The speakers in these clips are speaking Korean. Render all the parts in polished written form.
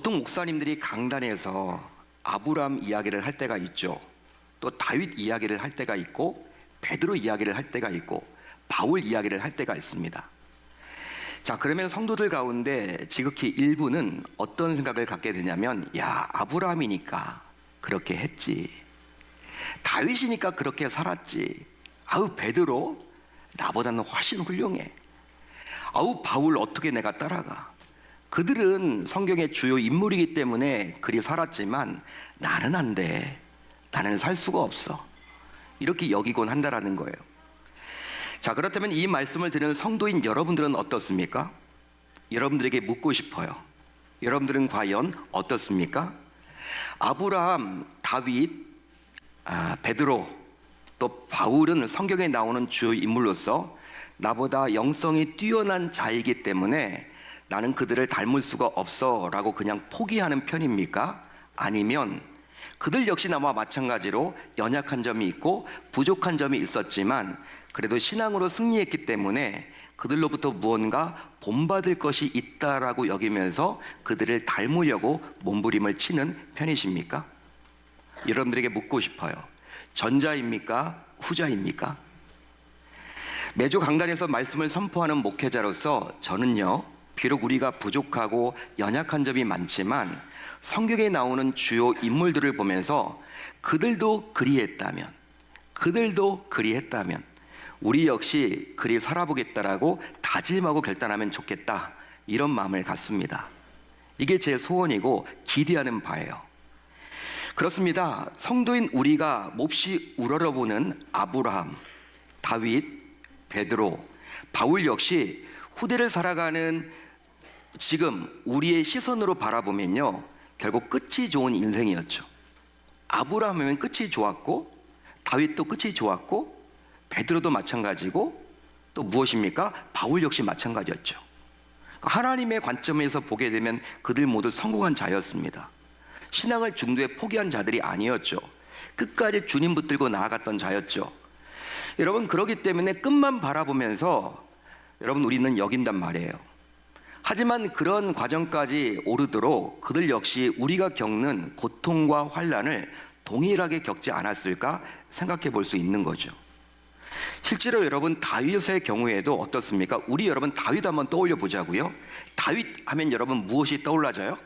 보통 목사님들이 강단에서 아브라함 이야기를 할 때가 있죠. 또 다윗 이야기를 할 때가 있고, 베드로 이야기를 할 때가 있고, 바울 이야기를 할 때가 있습니다. 자, 그러면 성도들 가운데 지극히 일부는 어떤 생각을 갖게 되냐면, 야, 아브라함이니까 그렇게 했지, 다윗이니까 그렇게 살았지, 아우 베드로 나보다는 훨씬 훌륭해, 아우 바울 어떻게 내가 따라가, 그들은 성경의 주요 인물이기 때문에 그리 살았지만 나는 안 돼, 나는 살 수가 없어, 이렇게 여기곤 한다라는 거예요. 자, 그렇다면 이 말씀을 들은 성도인 여러분들은 어떻습니까? 여러분들에게 묻고 싶어요. 여러분들은 과연 어떻습니까? 아브라함, 다윗, 베드로, 또 바울은 성경에 나오는 주요 인물로서 나보다 영성이 뛰어난 자이기 때문에 나는 그들을 닮을 수가 없어 라고 그냥 포기하는 편입니까? 아니면 그들 역시 나와 마찬가지로 연약한 점이 있고 부족한 점이 있었지만 그래도 신앙으로 승리했기 때문에 그들로부터 무언가 본받을 것이 있다라고 여기면서 그들을 닮으려고 몸부림을 치는 편이십니까? 여러분들에게 묻고 싶어요. 전자입니까? 후자입니까? 매주 강단에서 말씀을 선포하는 목회자로서 저는요, 비록 우리가 부족하고 연약한 점이 많지만 성경에 나오는 주요 인물들을 보면서 그들도 그리했다면 우리 역시 그리 살아보겠다라고 다짐하고 결단하면 좋겠다, 이런 마음을 갖습니다. 이게 제 소원이고 기대하는 바예요. 그렇습니다. 성도인 우리가 몹시 우러러보는 아브라함, 다윗, 베드로, 바울 역시 후대를 살아가는 지금 우리의 시선으로 바라보면요, 결국 끝이 좋은 인생이었죠. 아브라함은 끝이 좋았고, 다윗도 끝이 좋았고, 베드로도 마찬가지고, 또 무엇입니까? 바울 역시 마찬가지였죠. 하나님의 관점에서 보게 되면 그들 모두 성공한 자였습니다. 신앙을 중도에 포기한 자들이 아니었죠. 끝까지 주님 붙들고 나아갔던 자였죠. 여러분, 그렇기 때문에 끝만 바라보면서 여러분 우리는 여긴단 말이에요. 하지만 그런 과정까지 오르도록 그들 역시 우리가 겪는 고통과 환난을 동일하게 겪지 않았을까 생각해 볼 수 있는 거죠. 실제로 여러분 다윗의 경우에도 어떻습니까? 우리 여러분 다윗 한번 떠올려 보자고요. 다윗 하면 여러분 무엇이 떠올라져요?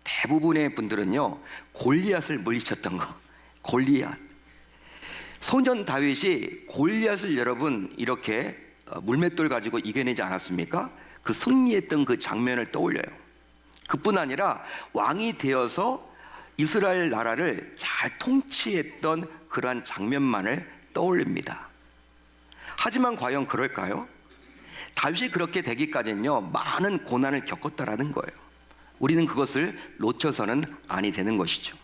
대부분의 분들은요, 골리앗을 물리쳤던 거. 골리앗. 소년 다윗이 골리앗을 여러분 이렇게 물맷돌 가지고 이겨내지 않았습니까? 그 승리했던 그 장면을 떠올려요. 그뿐 아니라 왕이 되어서 이스라엘 나라를 잘 통치했던 그러한 장면만을 떠올립니다. 하지만 과연 그럴까요? 다윗이 그렇게 되기까지는요, 많은 고난을 겪었다라는 거예요. 우리는 그것을 놓쳐서는 아니 되는 것이죠.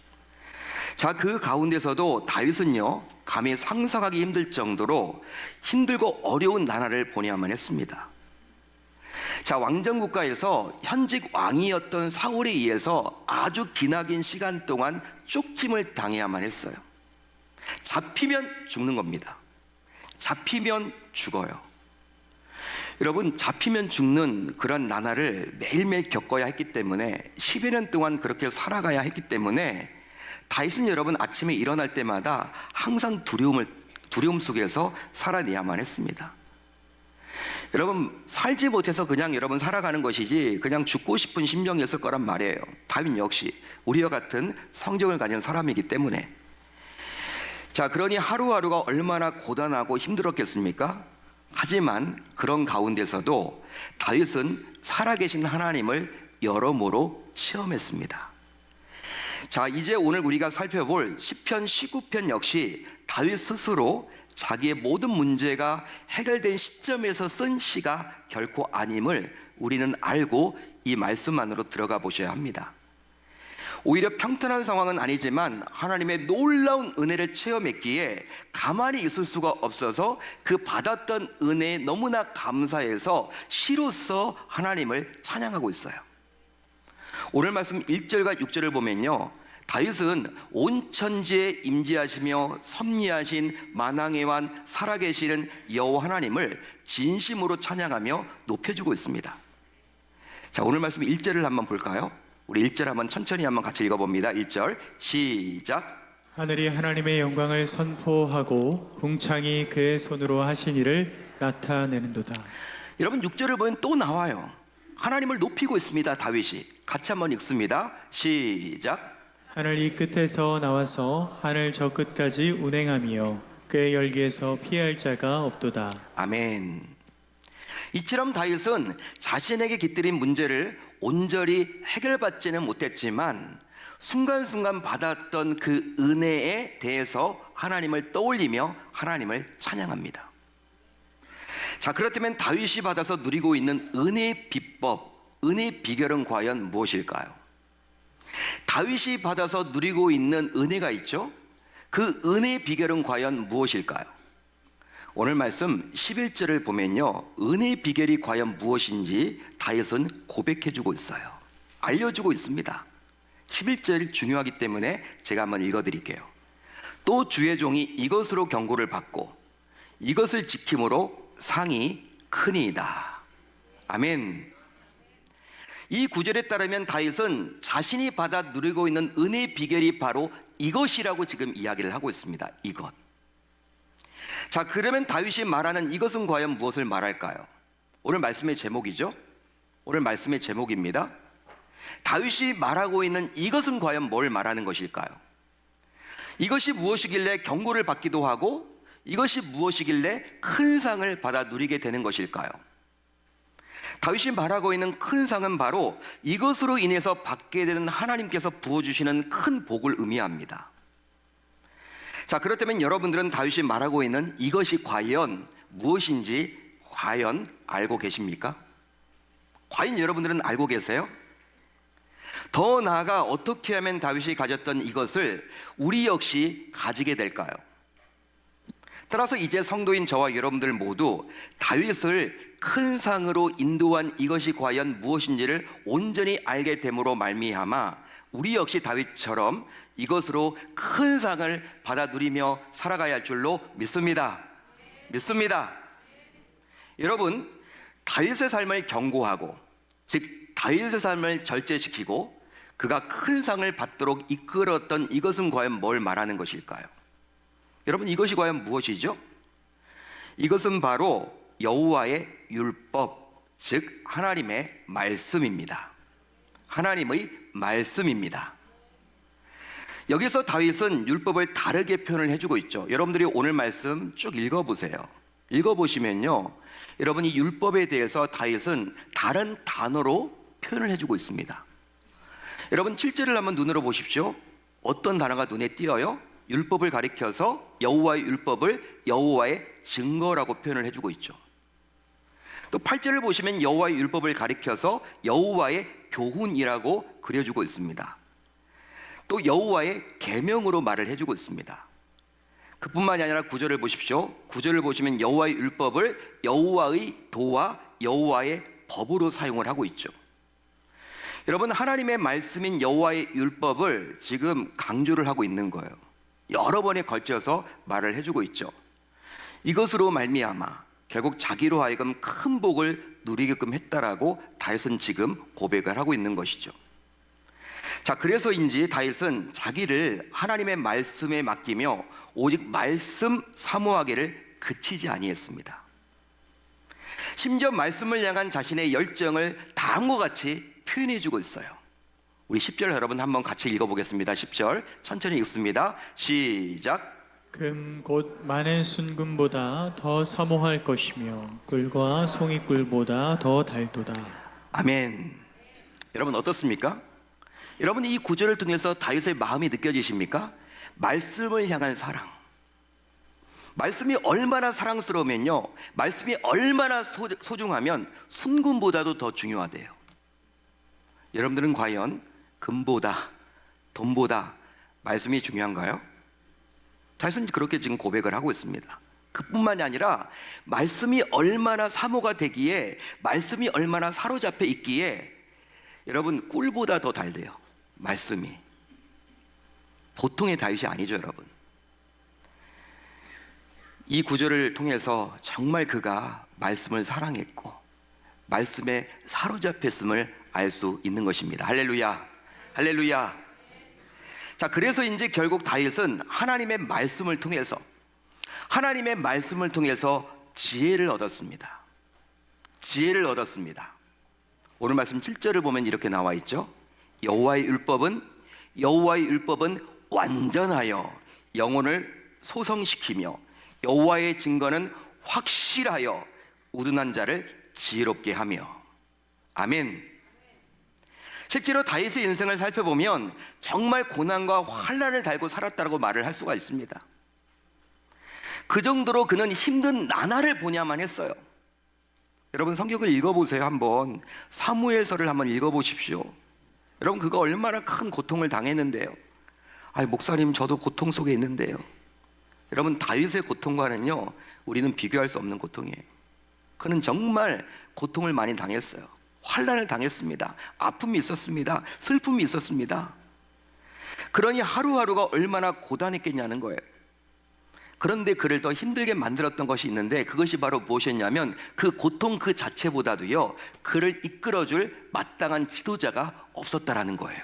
자, 그 가운데서도 다윗은요, 감히 상상하기 힘들 정도로 힘들고 어려운 나라를 보내야만 했습니다. 자, 왕정국가에서 현직 왕이었던 사울에 의해서 아주 기나긴 시간 동안 쫓김을 당해야만 했어요. 잡히면 죽는 겁니다. 잡히면 죽어요. 여러분, 잡히면 죽는 그런 나날을 매일매일 겪어야 했기 때문에 10여 년 동안 그렇게 살아가야 했기 때문에 다윗은 여러분 아침에 일어날 때마다 항상 두려움 속에서 살아내야만 했습니다. 여러분, 살지 못해서 그냥 여러분 살아가는 것이지 그냥 죽고 싶은 심정이었을 거란 말이에요. 다윗 역시 우리와 같은 성정을 가진 사람이기 때문에. 자, 그러니 하루하루가 얼마나 고단하고 힘들었겠습니까? 하지만 그런 가운데서도 다윗은 살아계신 하나님을 여러모로 체험했습니다. 자, 이제 오늘 우리가 살펴볼 시편 19편 역시 다윗 스스로 자기의 모든 문제가 해결된 시점에서 쓴 시가 결코 아님을 우리는 알고 이 말씀만으로 들어가 보셔야 합니다. 오히려 평탄한 상황은 아니지만 하나님의 놀라운 은혜를 체험했기에 가만히 있을 수가 없어서 그 받았던 은혜에 너무나 감사해서 시로써 하나님을 찬양하고 있어요. 오늘 말씀 1절과 6절을 보면요, 다윗은 온 천지에 임재하시며 섭리하신 만왕의 왕 살아계시는 여호와 하나님을 진심으로 찬양하며 높여주고 있습니다. 자, 오늘 말씀 1절을 한번 볼까요? 우리 1절 한번 천천히 한번 같이 읽어봅니다. 1절 시작. 하늘이 하나님의 영광을 선포하고 궁창이 그의 손으로 하신 일을 나타내는도다. 여러분 6절을 보면 또 나와요. 하나님을 높이고 있습니다. 다윗이 같이 한번 읽습니다. 시작. 하늘 이 끝에서 나와서 하늘 저 끝까지 운행하며 그의 열기에서 피할 자가 없도다. 아멘. 이처럼 다윗은 자신에게 깃들인 문제를 온전히 해결받지는 못했지만 순간순간 받았던 그 은혜에 대해서 하나님을 떠올리며 하나님을 찬양합니다. 자, 그렇다면 다윗이 받아서 누리고 있는 은혜의 비법, 은혜의 비결은 과연 무엇일까요? 다윗이 받아서 누리고 있는 은혜가 있죠? 그 은혜의 비결은 과연 무엇일까요? 오늘 말씀 11절을 보면요, 은혜의 비결이 과연 무엇인지 다윗은 고백해주고 있어요. 알려주고 있습니다. 11절 중요하기 때문에 제가 한번 읽어드릴게요. 또 주의 종이 이것으로 경고를 받고 이것을 지킴으로 상이 크니이다. 아멘. 이 구절에 따르면 다윗은 자신이 받아 누리고 있는 은혜의 비결이 바로 이것이라고 지금 이야기를 하고 있습니다. 이것. 자, 그러면 다윗이 말하는 이것은 과연 무엇을 말할까요? 오늘 말씀의 제목이죠. 오늘 말씀의 제목입니다. 다윗이 말하고 있는 이것은 과연 뭘 말하는 것일까요? 이것이 무엇이길래 경고를 받기도 하고 이것이 무엇이길래 큰 상을 받아 누리게 되는 것일까요? 다윗이 말하고 있는 큰 상은 바로 이것으로 인해서 받게 되는 하나님께서 부어주시는 큰 복을 의미합니다. 자, 그렇다면 여러분들은 다윗이 말하고 있는 이것이 과연 무엇인지 과연 알고 계십니까? 과연 여러분들은 알고 계세요? 더 나아가 어떻게 하면 다윗이 가졌던 이것을 우리 역시 가지게 될까요? 따라서 이제 성도인 저와 여러분들 모두 다윗을 큰 상으로 인도한 이것이 과연 무엇인지를 온전히 알게 됨으로 말미암아 우리 역시 다윗처럼 이것으로 큰 상을 받아 누리며 살아가야 할 줄로 믿습니다. 믿습니다. 여러분, 다윗의 삶을 경고하고, 즉 다윗의 삶을 절제시키고 그가 큰 상을 받도록 이끌었던 이것은 과연 뭘 말하는 것일까요? 여러분, 이것이 과연 무엇이죠? 이것은 바로 여호와의 율법, 즉 하나님의 말씀입니다. 하나님의 말씀입니다. 여기서 다윗은 율법을 다르게 표현을 해주고 있죠. 여러분들이 오늘 말씀 쭉 읽어보세요. 읽어보시면요, 여러분 이 율법에 대해서 다윗은 다른 단어로 표현을 해주고 있습니다. 여러분 7절을 한번 눈으로 보십시오. 어떤 단어가 눈에 띄어요? 율법을 가리켜서 여호와의 율법을 여호와의 증거라고 표현을 해주고 있죠. 또 8절을 보시면 여호와의 율법을 가리켜서 여호와의 교훈이라고 그려주고 있습니다. 또 여호와의 계명으로 말을 해주고 있습니다. 그뿐만이 아니라 9절을 보십시오. 9절을 보시면 여호와의 율법을 여호와의 도와 여호와의 법으로 사용을 하고 있죠. 여러분, 하나님의 말씀인 여호와의 율법을 지금 강조를 하고 있는 거예요. 여러 번에 걸쳐서 말을 해주고 있죠. 이것으로 말미암아 결국 자기로 하여금 큰 복을 누리게끔 했다라고 다윗은 지금 고백을 하고 있는 것이죠. 자, 그래서인지 다윗은 자기를 하나님의 말씀에 맡기며 오직 말씀 사모하기를 그치지 아니했습니다. 심지어 말씀을 향한 자신의 열정을 다한 것 같이 표현해주고 있어요. 우리 10절 여러분 한번 같이 읽어보겠습니다. 10절 천천히 읽습니다. 시작. 금 곧 많은 순금보다 더 사모할 것이며 꿀과 송이꿀보다 더 달도다. 아멘. 여러분 어떻습니까? 여러분 이 구절을 통해서 다윗의 마음이 느껴지십니까? 말씀을 향한 사랑. 말씀이 얼마나 사랑스러우면요, 말씀이 얼마나 소중하면 순금보다도 더 중요하대요. 여러분들은 과연 금보다 돈보다 말씀이 중요한가요? 다윗은 그렇게 지금 고백을 하고 있습니다. 그뿐만이 아니라 말씀이 얼마나 사모가 되기에, 말씀이 얼마나 사로잡혀 있기에 여러분 꿀보다 더 달대요. 말씀이. 보통의 다윗이 아니죠, 여러분. 이 구절을 통해서 정말 그가 말씀을 사랑했고 말씀에 사로잡혔음을 알 수 있는 것입니다. 할렐루야. 할렐루야. 자, 그래서 이제 결국 다윗은 하나님의 말씀을 통해서 지혜를 얻었습니다. 지혜를 얻었습니다. 오늘 말씀 7절을 보면 이렇게 나와 있죠. 여호와의 율법은 완전하여 영혼을 소성시키며 여호와의 증거는 확실하여 우둔한 자를 지혜롭게 하며. 아멘. 실제로 다윗의 인생을 살펴보면 정말 고난과 환난을 달고 살았다고 말을 할 수가 있습니다. 그 정도로 그는 힘든 나날을 보냐만 했어요. 여러분 성경을 읽어보세요. 한번 사무엘서를 한번 읽어보십시오. 여러분 그가 얼마나 큰 고통을 당했는데요. 목사님 저도 고통 속에 있는데요. 여러분 다윗의 고통과는요 우리는 비교할 수 없는 고통이에요. 그는 정말 고통을 많이 당했어요. 환난을 당했습니다. 아픔이 있었습니다. 슬픔이 있었습니다. 그러니 하루하루가 얼마나 고단했겠냐는 거예요. 그런데 그를 더 힘들게 만들었던 것이 있는데 그것이 바로 무엇이었냐면 그 고통 그 자체보다도요 그를 이끌어줄 마땅한 지도자가 없었다라는 거예요.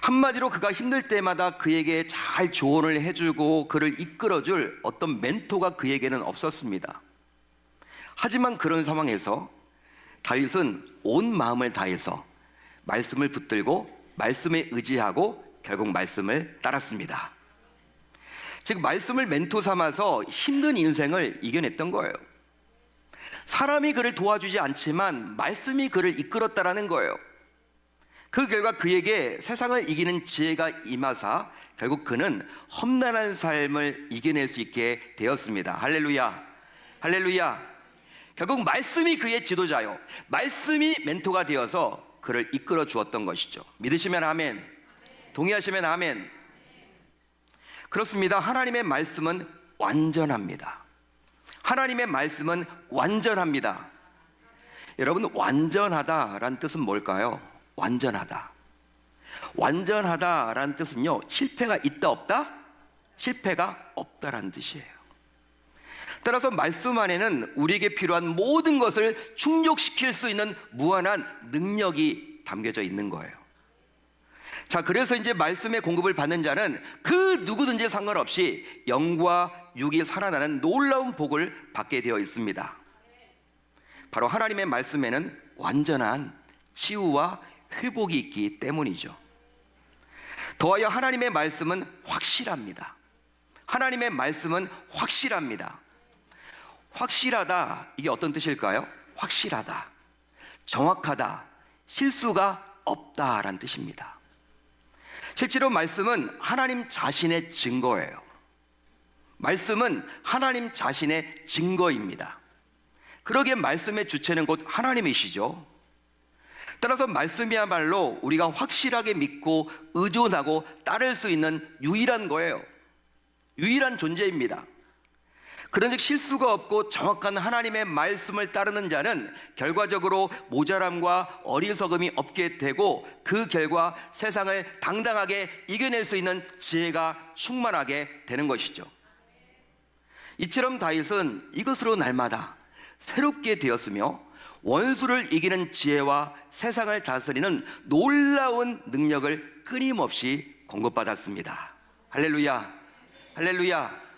한마디로 그가 힘들 때마다 그에게 잘 조언을 해주고 그를 이끌어줄 어떤 멘토가 그에게는 없었습니다. 하지만 그런 상황에서 다윗은 온 마음을 다해서 말씀을 붙들고 말씀에 의지하고 결국 말씀을 따랐습니다. 즉 말씀을 멘토 삼아서 힘든 인생을 이겨냈던 거예요. 사람이 그를 도와주지 않지만 말씀이 그를 이끌었다라는 거예요. 그 결과 그에게 세상을 이기는 지혜가 임하사 결국 그는 험난한 삶을 이겨낼 수 있게 되었습니다. 할렐루야. 할렐루야. 결국 말씀이 그의 지도자요 말씀이 멘토가 되어서 그를 이끌어 주었던 것이죠. 믿으시면 아멘, 동의하시면 아멘. 그렇습니다. 하나님의 말씀은 완전합니다. 하나님의 말씀은 완전합니다. 여러분 완전하다라는 뜻은 뭘까요? 완전하다라는 뜻은요 실패가 있다 없다? 실패가 없다라는 뜻이에요. 따라서 말씀 안에는 우리에게 필요한 모든 것을 충족시킬 수 있는 무한한 능력이 담겨져 있는 거예요. 자, 그래서 이제 말씀의 공급을 받는 자는 그 누구든지 상관없이 영과 육이 살아나는 놀라운 복을 받게 되어 있습니다. 바로 하나님의 말씀에는 완전한 치유와 회복이 있기 때문이죠. 더하여 하나님의 말씀은 확실합니다. 하나님의 말씀은 확실합니다. 확실하다, 이게 어떤 뜻일까요? 확실하다, 정확하다, 실수가 없다라는 뜻입니다. 실제로 말씀은 하나님 자신의 증거예요. 말씀은 하나님 자신의 증거입니다. 그러기에 말씀의 주체는 곧 하나님이시죠. 따라서 말씀이야말로 우리가 확실하게 믿고 의존하고 따를 수 있는 유일한 거예요. 유일한 존재입니다. 그런즉 실수가 없고 정확한 하나님의 말씀을 따르는 자는 결과적으로 모자람과 어리석음이 없게 되고 그 결과 세상을 당당하게 이겨낼 수 있는 지혜가 충만하게 되는 것이죠. 이처럼 다윗은 이것으로 날마다 새롭게 되었으며 원수를 이기는 지혜와 세상을 다스리는 놀라운 능력을 끊임없이 공급받았습니다. 할렐루야, 할렐루야.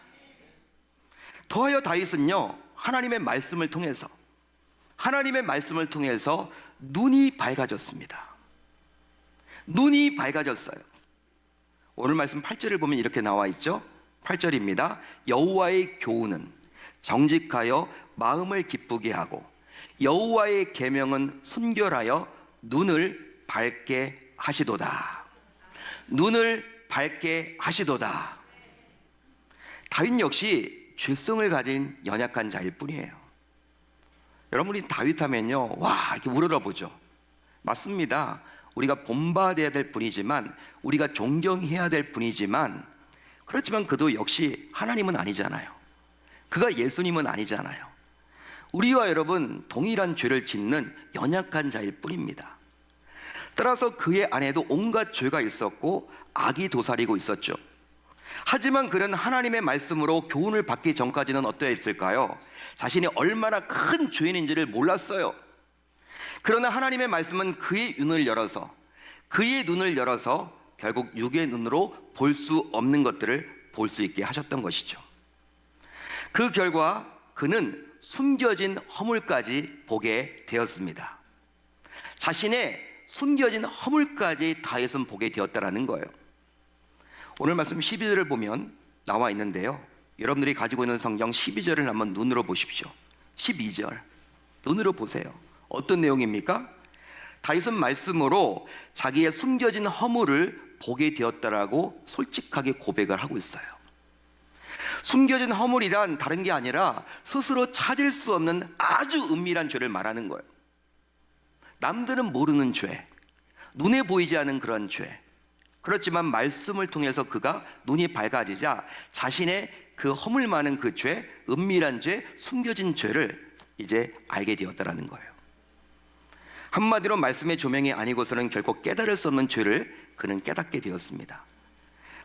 더하여 다윗은요 하나님의 말씀을 통해서 눈이 밝아졌습니다. 눈이 밝아졌어요. 오늘 말씀 8절을 보면 이렇게 나와 있죠. 8절입니다. 여호와의 교훈은 정직하여 마음을 기쁘게 하고 여호와의 계명은 순결하여 눈을 밝게 하시도다. 눈을 밝게 하시도다. 다윗 역시 죄성을 가진 연약한 자일 뿐이에요. 여러분이 다윗 하면요 와 이렇게 우러러보죠. 맞습니다. 우리가 본받아야 될 분이지만 우리가 존경해야 될 분이지만 그렇지만 그도 역시 하나님은 아니잖아요. 그가 예수님은 아니잖아요. 우리와 여러분 동일한 죄를 짓는 연약한 자일 뿐입니다. 따라서 그의 안에도 온갖 죄가 있었고 악이 도사리고 있었죠. 하지만 그는 하나님의 말씀으로 교훈을 받기 전까지는 어떠했을까요? 자신이 얼마나 큰 죄인인지를 몰랐어요. 그러나 하나님의 말씀은 그의 눈을 열어서 그의 눈을 열어서 결국 육의 눈으로 볼 수 없는 것들을 볼 수 있게 하셨던 것이죠. 그 결과 그는 숨겨진 허물까지 보게 되었습니다. 자신의 숨겨진 허물까지 다윗은 보게 되었다라는 거예요. 오늘 말씀 12절을 보면 나와 있는데요, 여러분들이 가지고 있는 성경 12절을 한번 눈으로 보십시오. 12절 눈으로 보세요. 어떤 내용입니까? 다윗은 말씀으로 자기의 숨겨진 허물을 보게 되었다라고 솔직하게 고백을 하고 있어요. 숨겨진 허물이란 다른 게 아니라 스스로 찾을 수 없는 아주 은밀한 죄를 말하는 거예요. 남들은 모르는 죄, 눈에 보이지 않는 그런 죄. 그렇지만 말씀을 통해서 그가 눈이 밝아지자 자신의 그 허물 많은 그 죄, 은밀한 죄, 숨겨진 죄를 이제 알게 되었다라는 거예요. 한마디로 말씀의 조명이 아니고서는 결코 깨달을 수 없는 죄를 그는 깨닫게 되었습니다.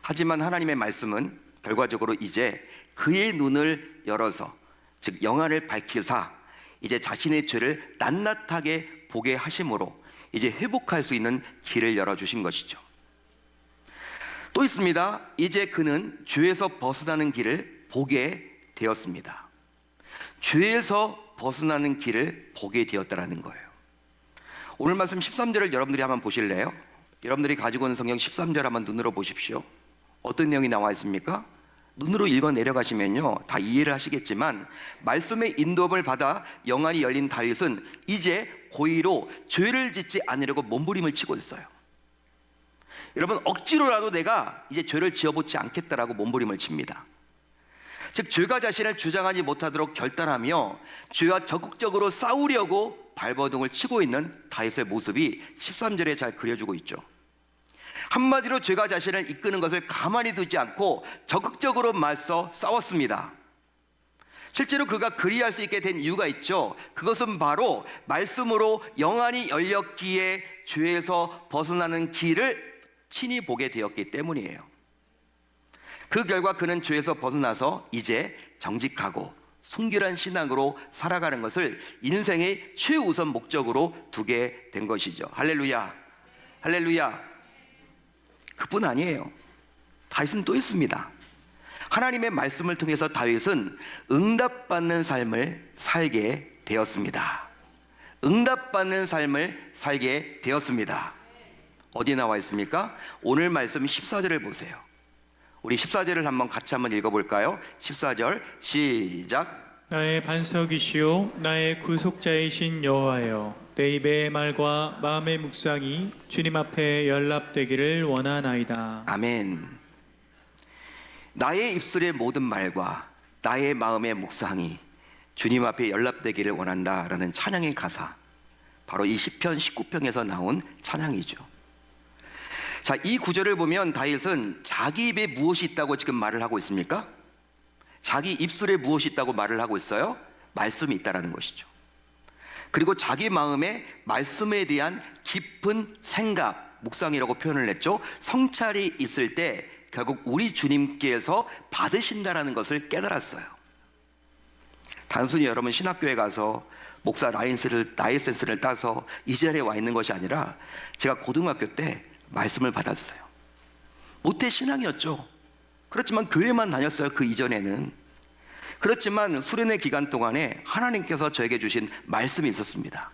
하지만 하나님의 말씀은 결과적으로 이제 그의 눈을 열어서, 즉 영안을 밝히사 이제 자신의 죄를 낱낱하게 보게 하심으로 이제 회복할 수 있는 길을 열어주신 것이죠. 또 있습니다. 이제 그는 죄에서 벗어나는 길을 보게 되었습니다. 죄에서 벗어나는 길을 보게 되었다라는 거예요. 오늘 말씀 13절을 여러분들이 한번 보실래요? 여러분들이 가지고 있는 성경 13절 한번 눈으로 보십시오. 어떤 내용이 나와 있습니까? 눈으로 읽어 내려가시면요 다 이해를 하시겠지만, 말씀의 인도함을 받아 영안이 열린 다윗은 이제 고의로 죄를 짓지 않으려고 몸부림을 치고 있어요. 여러분, 억지로라도 내가 이제 죄를 지어보지 않겠다라고 몸부림을 칩니다. 즉 죄가 자신을 주장하지 못하도록 결단하며 죄와 적극적으로 싸우려고 발버둥을 치고 있는 다윗의 모습이 13절에 잘 그려주고 있죠. 한마디로 죄가 자신을 이끄는 것을 가만히 두지 않고 적극적으로 맞서 싸웠습니다. 실제로 그가 그리할 수 있게 된 이유가 있죠. 그것은 바로 말씀으로 영안이 열렸기에 죄에서 벗어나는 길을 친히 보게 되었기 때문이에요. 그 결과 그는 죄에서 벗어나서 이제 정직하고 순결한 신앙으로 살아가는 것을 인생의 최우선 목적으로 두게 된 것이죠. 할렐루야, 할렐루야. 그뿐 아니에요. 다윗은 또 있습니다. 하나님의 말씀을 통해서 다윗은 응답받는 삶을 살게 되었습니다. 응답받는 삶을 살게 되었습니다. 어디에 나와 있습니까? 오늘 말씀 14절을 보세요. 우리 14절을 같이 한번 읽어볼까요? 14절 시작. 나의 반석이시요 나의 구속자이신 여호와여, 내 입의 말과 마음의 묵상이 주님 앞에 연락되기를 원하나이다. 아멘. 나의 입술의 모든 말과 나의 마음의 묵상이 주님 앞에 연락되기를 원한다라는 찬양의 가사, 바로 이 시편 19편에서 나온 찬양이죠. 자, 이 구절을 보면 다윗은 자기 입에 무엇이 있다고 지금 말을 하고 있습니까? 자기 입술에 무엇이 있다고 말을 하고 있어요? 말씀이 있다라는 것이죠. 그리고 자기 마음에 말씀에 대한 깊은 생각, 묵상이라고 표현을 했죠. 성찰이 있을 때 결국 우리 주님께서 받으신다라는 것을 깨달았어요. 단순히 여러분 신학교에 가서 목사 라이센스를 따서 이 자리에 와 있는 것이 아니라, 제가 고등학교 때 말씀을 받았어요. 모태 신앙이었죠. 그렇지만 교회만 다녔어요. 그 이전에는. 그렇지만 수련의 기간 동안에 하나님께서 저에게 주신 말씀이 있었습니다.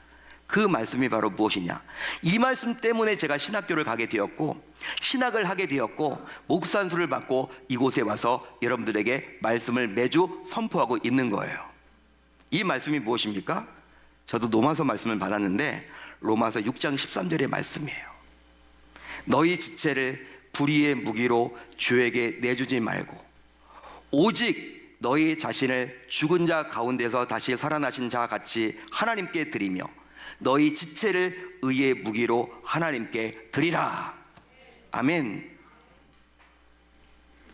그 말씀이 바로 무엇이냐, 이 말씀 때문에 제가 신학교를 가게 되었고 신학을 하게 되었고 목산수를 받고 이곳에 와서 여러분들에게 말씀을 매주 선포하고 있는 거예요. 이 말씀이 무엇입니까? 저도 로마서 말씀을 받았는데 로마서 6장 13절의 말씀이에요. 너희 지체를 불의의 무기로 죄에게 내주지 말고 오직 너희 자신을 죽은 자 가운데서 다시 살아나신 자 같이 하나님께 드리며 너희 지체를 의의 무기로 하나님께 드리라. 아멘.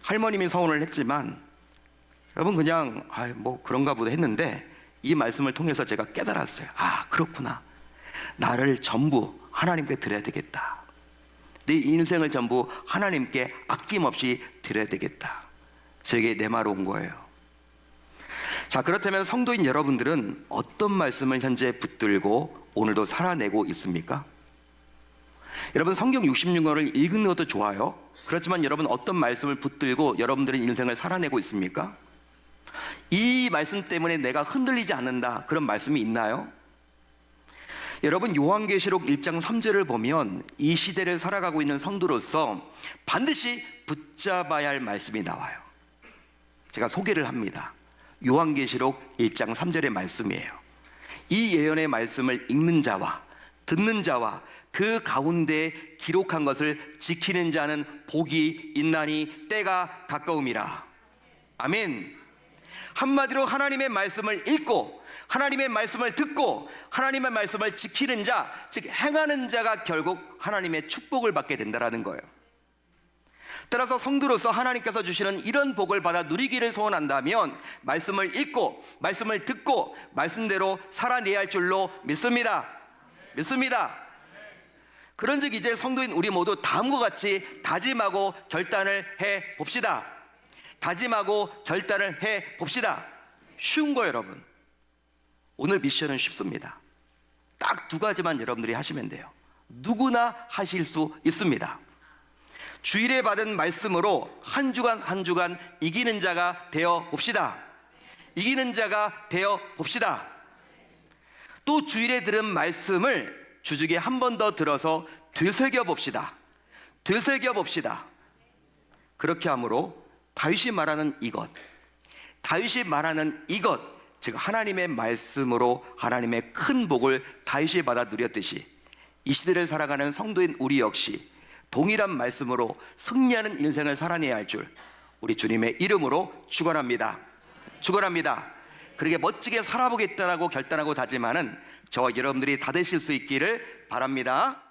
할머님이 서원을 했지만 여러분 그냥 뭐 그런가 보다 했는데, 이 말씀을 통해서 제가 깨달았어요. 그렇구나. 나를 전부 하나님께 드려야 되겠다. 내 인생을 전부 하나님께 아낌없이 드려야 되겠다. 저에게 내 말 온 거예요. 자, 그렇다면 성도인 여러분들은 어떤 말씀을 현재 붙들고 오늘도 살아내고 있습니까? 여러분 성경 66권을 읽는 것도 좋아요. 그렇지만 여러분 어떤 말씀을 붙들고 여러분들의 인생을 살아내고 있습니까? 이 말씀 때문에 내가 흔들리지 않는다, 그런 말씀이 있나요? 여러분 요한계시록 1장 3절을 보면 이 시대를 살아가고 있는 성도로서 반드시 붙잡아야 할 말씀이 나와요. 제가 소개를 합니다. 요한계시록 1장 3절의 말씀이에요. 이 예언의 말씀을 읽는 자와 듣는 자와 그 가운데 기록한 것을 지키는 자는 복이 있나니 때가 가까움이라. 아멘. 한마디로 하나님의 말씀을 읽고 하나님의 말씀을 듣고 하나님의 말씀을 지키는 자, 즉 행하는 자가 결국 하나님의 축복을 받게 된다는 거예요. 따라서 성도로서 하나님께서 주시는 이런 복을 받아 누리기를 소원한다면 말씀을 읽고 말씀을 듣고 말씀대로 살아내야 할 줄로 믿습니다. 그런즉 이제 성도인 우리 모두 다음과 같이 다짐하고 결단을 해 봅시다. 쉬운 거예요, 여러분. 오늘 미션은 쉽습니다. 딱 두 가지만 여러분들이 하시면 돼요. 누구나 하실 수 있습니다. 주일에 받은 말씀으로 한 주간 한 주간 이기는 자가 되어 봅시다. 또 주일에 들은 말씀을 주중에 한 번 더 들어서 되새겨 봅시다. 그렇게 함으로 다윗이 말하는 이것, 즉 하나님의 말씀으로 하나님의 큰 복을 다윗이 받아 누렸듯이 이 시대를 살아가는 성도인 우리 역시 동일한 말씀으로 승리하는 인생을 살아내야 할 줄 우리 주님의 이름으로 축원합니다. 그렇게 멋지게 살아보겠다라고 결단하고 다짐하는 저와 여러분들이 다 되실 수 있기를 바랍니다.